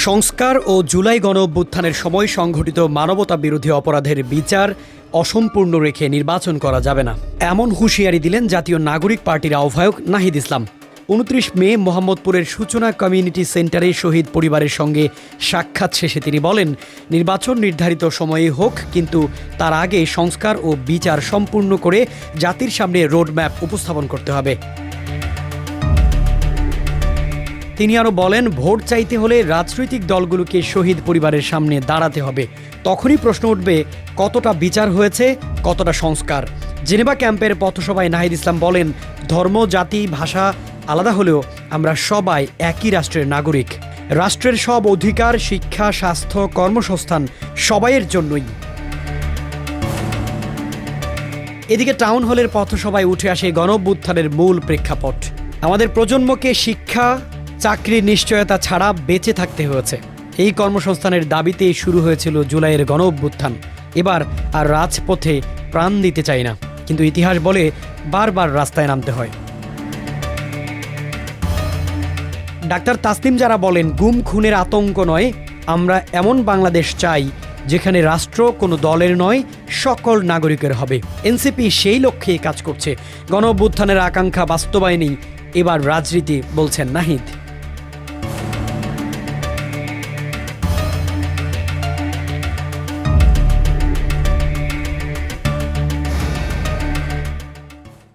সংস্কার ও জুলাই গণঅভ্যুত্থানের সময় সংঘটিত মানবতা বিরোধী অপরাধের বিচার অসম্পূর্ণ রেখে নির্বাচন করা যাবে না, এমন হুঁশিয়ারি দিলেন জাতীয় নাগরিক পার্টির আহ্বায়ক নাহিদ ইসলাম। ২৯ মে মোহাম্মদপুরের সূচনা কমিউনিটি সেন্টারে শহীদ পরিবারের সঙ্গে সাক্ষাৎ শেষে তিনি বলেন, নির্বাচন নির্ধারিত সময়ে হোক, কিন্তু তার আগে সংস্কার ও বিচার সম্পূর্ণ করে জাতির সামনে রোডম্যাপ উপস্থাপন করতে হবে। তিনি আরও বলেন, ভোট চাইতে হলে রাজনৈতিক দলগুলোকে শহীদ পরিবারের সামনে দাঁড়াতে হবে। তখনই প্রশ্ন উঠবে, কতটা বিচার হয়েছে, কতটা সংস্কার। জেনেভা ক্যাম্পের পথসভায় নাহিদ ইসলাম বলেন, ধর্ম, জাতি, ভাষা আলাদা হলেও আমরা সবাই একই রাষ্ট্রের নাগরিক। রাষ্ট্রের সব অধিকার, শিক্ষা, স্বাস্থ্য, কর্মসংস্থান সবাইয়ের জন্যই। এদিকে টাউন হলের পথসভায় উঠে আসে গণঅভ্যুত্থানের মূল প্রেক্ষাপট। আমাদের প্রজন্মকে শিক্ষা, চাকরির নিশ্চয়তা ছাড়া বেঁচে থাকতে হয়েছে। এই কর্মসংস্থানের দাবিতেই শুরু হয়েছিল জুলাইয়ের গণঅভ্যুত্থান। এবার আর রাজপথে প্রাণ দিতে চাই না, কিন্তু ইতিহাস বলে বারবার রাস্তায় নামতে হয়। ডাক্তার তাসনিম যারা বলেন, গুম খুনের আতঙ্ক নয়, আমরা এমন বাংলাদেশ চাই যেখানে রাষ্ট্র কোনো দলের নয়, সকল নাগরিকের হবে। এনসিপি সেই লক্ষ্যেই কাজ করছে। গণঅভ্যুত্থানের আকাঙ্ক্ষা বাস্তবায়নেই এবার রাজনীতি, বলছেন নাহিদ।